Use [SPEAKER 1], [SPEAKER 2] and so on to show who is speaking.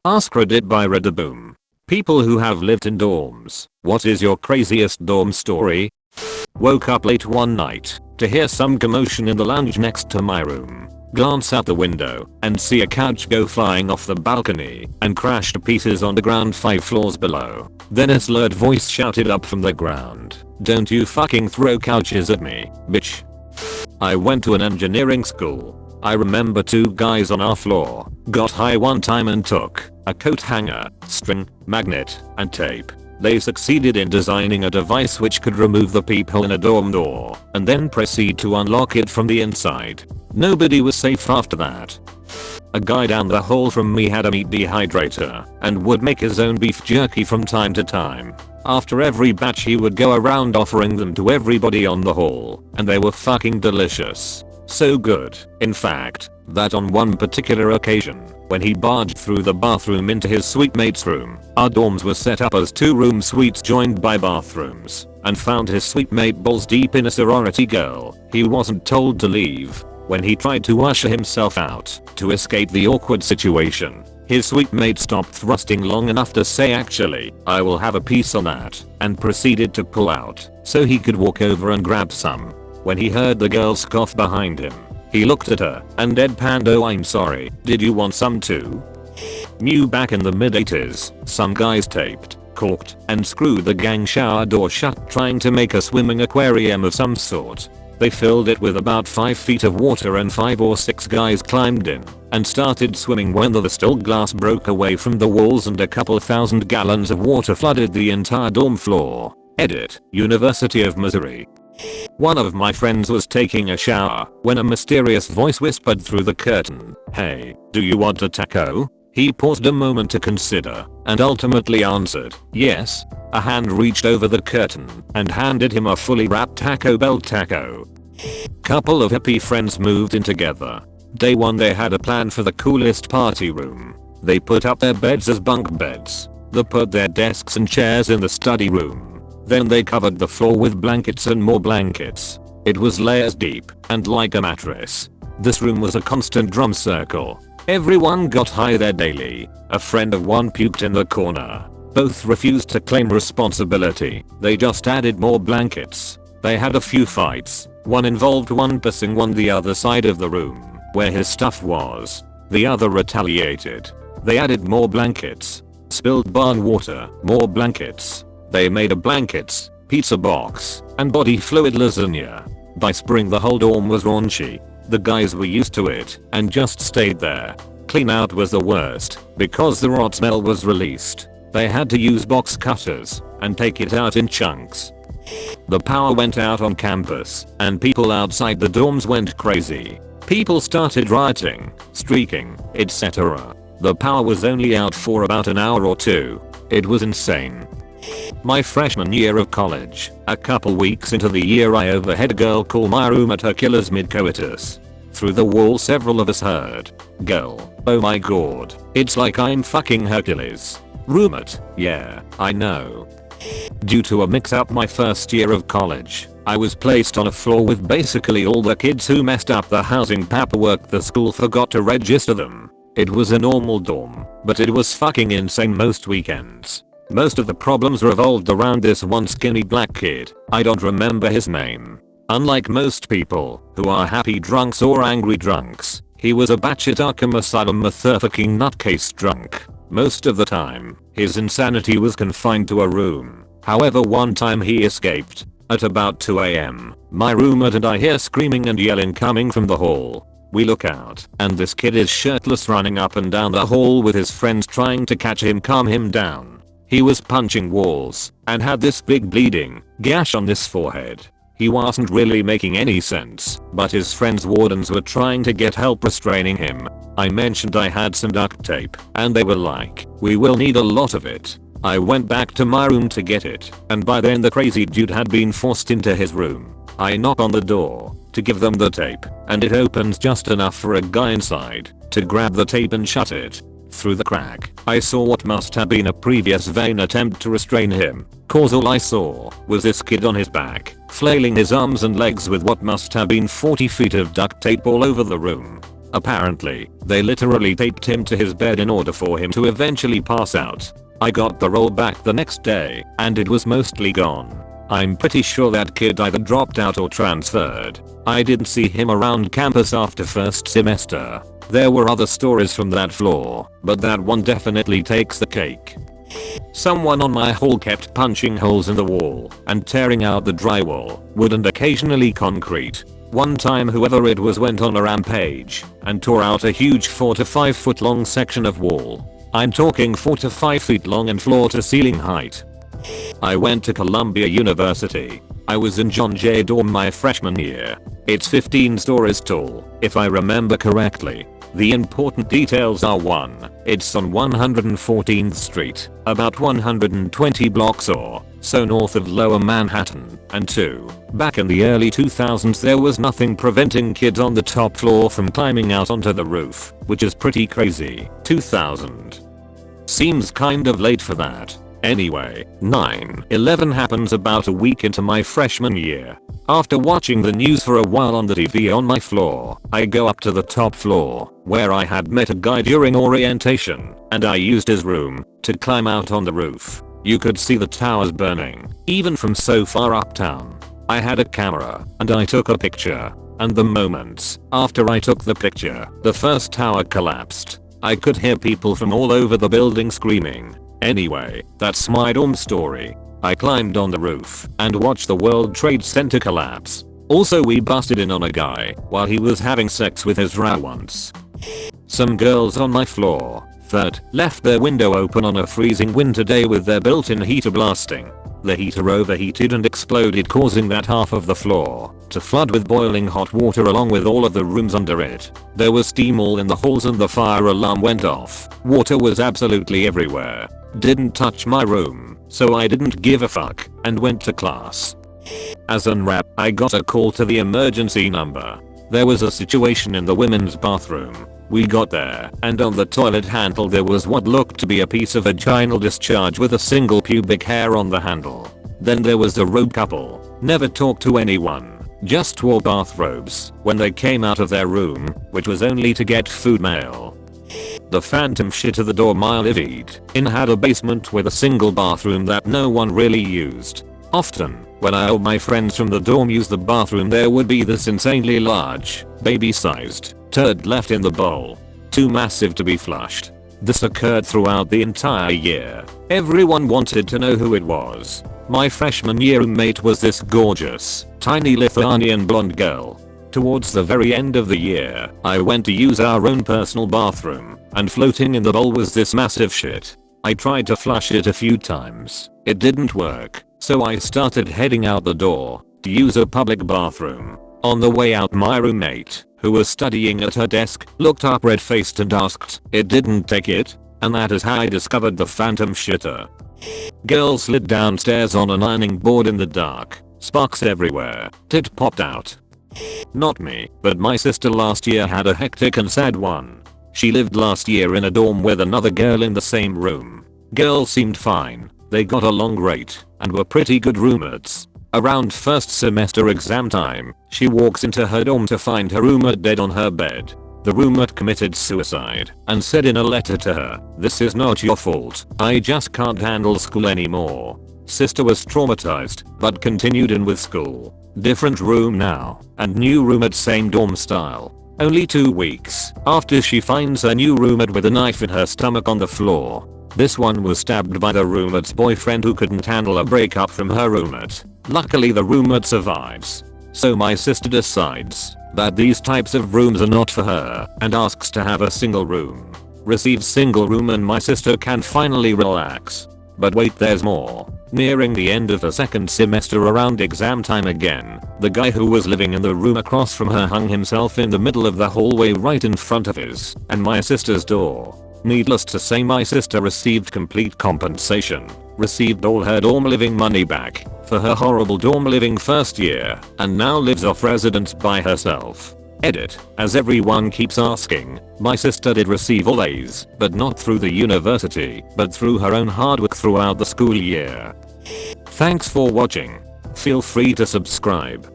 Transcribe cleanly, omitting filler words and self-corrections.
[SPEAKER 1] AskReddit by Reddaboom. People who have lived in dorms, what is your craziest dorm story? Woke up late one night to hear some commotion in the lounge next to my room. Glance out the window and see a couch go flying off the balcony and crash to pieces on the ground 5 floors below. Then a slurred voice shouted up from the ground, "Don't you fucking throw couches at me, bitch." I went to an engineering school. I remember 2 guys on our floor got high one time and took a coat hanger, string, magnet, and tape. They succeeded in designing a device which could remove the peephole in a dorm door and then proceed to unlock it from the inside. Nobody was safe after that. A guy down the hall from me had a meat dehydrator and would make his own beef jerky from time to time. After every batch he would go around offering them to everybody on the hall, and they were fucking delicious. So good, in fact, that on one particular occasion, when he barged through the bathroom into his suite mate's room, our dorms were set up as 2-room suites joined by bathrooms, and found his suite mate balls deep in a sorority girl he wasn't told to leave. When he tried to usher himself out to escape the awkward situation, his suite mate stopped thrusting long enough to say, "Actually, I will have a piece on that," and proceeded to pull out so he could walk over and grab some. When he heard the girl's cough behind him, he looked at her and deadpanned, "Oh, I'm sorry, did you want some too?" New back in the mid-80s, some guys taped, corked, and screwed the gang shower door shut trying to make a swimming aquarium of some sort. They filled it with about 5 feet of water and 5 or 6 guys climbed in and started swimming when the still glass broke away from the walls and a couple thousand gallons of water flooded the entire dorm floor. Edit, University of Missouri. One of my friends was taking a shower when a mysterious voice whispered through the curtain, "Hey, do you want a taco?" He paused a moment to consider and ultimately answered, "Yes." A hand reached over the curtain and handed him a fully wrapped Taco Bell taco. Couple of hippie friends moved in together. Day 1 they had a plan for the coolest party room. They put up their beds as bunk beds. They put their desks and chairs in the study room. Then they covered the floor with blankets and more blankets. It was layers deep and like a mattress. This room was a constant drum circle. Everyone got high there daily. A friend of one puked in the corner. Both refused to claim responsibility. They just added more blankets. They had a few fights. One involved one pissing on the other side of the room where his stuff was. The other retaliated. They added more blankets. Spilled barn water, more blankets. They made a blankets, pizza box, and body fluid lasagna. By spring the whole dorm was raunchy. The guys were used to it and just stayed there. Clean out was the worst because the rot smell was released. They had to use box cutters and take it out in chunks. The power went out on campus and people outside the dorms went crazy. People started rioting, streaking, etc. The power was only out for about an hour or 2. It was insane. My freshman year of college, a couple weeks into the year, I overheard a girl call my room at her killer's mid-coitus. Through the wall several of us heard, "Girl, oh my god, it's like I'm fucking Hercules." Roommate, yeah, I know. Due to a mix-up my first year of college, I was placed on a floor with basically all the kids who messed up the housing paperwork. The school forgot to register them. It was a normal dorm, but it was fucking insane most weekends. Most of the problems revolved around this one skinny black kid. I don't remember his name. Unlike most people who are happy drunks or angry drunks, he was a batshit Arkham Asylum motherfucking nutcase drunk. Most of the time, his insanity was confined to a room. However, one time he escaped. At about 2 AM, my roommate and I hear screaming and yelling coming from the hall. We look out, and this kid is shirtless running up and down the hall with his friends trying to catch him, calm him down. He was punching walls and had this big bleeding gash on his forehead. He wasn't really making any sense, but his friends' wardens were trying to get help restraining him. I mentioned I had some duct tape, and they were like, "We will need a lot of it." I went back to my room to get it, and by then the crazy dude had been forced into his room. I knock on the door to give them the tape, and it opens just enough for a guy inside to grab the tape and shut it. Through the crack, I saw what must have been a previous vain attempt to restrain him, cause all I saw was this kid on his back, flailing his arms and legs with what must have been 40 feet of duct tape all over the room. Apparently, they literally taped him to his bed in order for him to eventually pass out. I got the roll back the next day, and it was mostly gone. I'm pretty sure that kid either dropped out or transferred. I didn't see him around campus after first semester. There were other stories from that floor, but that one definitely takes the cake. Someone on my hall kept punching holes in the wall and tearing out the drywall, wood and occasionally concrete. One time whoever it was went on a rampage and tore out a huge 4 to 5 foot long section of wall. I'm talking 4 to 5 feet long and floor to ceiling height. I went to Columbia University. I was in John Jay dorm my freshman year. It's 15 stories tall, if I remember correctly. The important details are 1. It's on 114th Street, about 120 blocks or so north of Lower Manhattan, and 2. Back in the early 2000s there was nothing preventing kids on the top floor from climbing out onto the roof, which is pretty crazy. 2000. Seems kind of late for that. Anyway, 9/11 happens about a week into my freshman year. After watching the news for a while on the TV on my floor, I go up to the top floor, where I had met a guy during orientation, and I used his room to climb out on the roof. You could see the towers burning, even from so far uptown. I had a camera, and I took a picture, and the moments after I took the picture, the first tower collapsed. I could hear people from all over the building screaming. Anyway, that's my dorm story. I climbed on the roof and watched the World Trade Center collapse. Also, we busted in on a guy while he was having sex with his row once. Some girls on my floor, 3rd, left their window open on a freezing winter day with their built-in heater blasting. The heater overheated and exploded, causing that half of the floor to flood with boiling hot water along with all of the rooms under it. There was steam all in the halls and the fire alarm went off. Water was absolutely everywhere. Didn't touch my room, so I didn't give a fuck and went to class. As unwrap, I got a call to the emergency number. There was a situation in the women's bathroom. We got there, and on the toilet handle there was what looked to be a piece of vaginal discharge with a single pubic hair on the handle. Then there was the robe couple. Never talked to anyone, just wore bathrobes when they came out of their room, which was only to get food mail. The phantom shit of the dorm I lived in had a basement with a single bathroom that no one really used. Often, when I or my friends from the dorm used the bathroom, there would be this insanely large, baby-sized turd left in the bowl. Too massive to be flushed. This occurred throughout the entire year. Everyone wanted to know who it was. My freshman year roommate was this gorgeous, tiny Lithuanian blonde girl. Towards the very end of the year, I went to use our own personal bathroom, and floating in the bowl was this massive shit. I tried to flush it a few times. It didn't work, so I started heading out the door to use a public bathroom. On the way out, my roommate, who was studying at her desk, looked up red-faced and asked, "It didn't take it?" And that is how I discovered the phantom shitter. Girl slid downstairs on an ironing board in the dark. Sparks everywhere. Tit popped out. Not me, but my sister last year had a hectic and sad one. She lived last year in a dorm with another girl in the same room. Girl seemed fine. They got along great and were pretty good roommates. Around first semester exam time, she walks into her dorm to find her roommate dead on her bed. The roommate committed suicide and said in a letter to her, "This is not your fault. I just can't handle school anymore." Sister was traumatized, but continued in with school. Different room now, and new roommate same dorm style. Only 2 weeks after she finds her new roommate with a knife in her stomach on the floor. This one was stabbed by the roommate's boyfriend who couldn't handle a breakup from her roommate. Luckily the roommate survives. So my sister decides that these types of rooms are not for her and asks to have a single room. Receives single room and my sister can finally relax. But wait, there's more. Nearing the end of the second semester around exam time again, the guy who was living in the room across from her hung himself in the middle of the hallway right in front of his and my sister's door. Needless to say, my sister received complete compensation, received all her dorm living money back for her horrible dorm living first year, and now lives off residence by herself. Edit, as everyone keeps asking, my sister did receive all A's, but not through the university, but through her own hard work throughout the school year. Thanks for watching. Feel free to subscribe.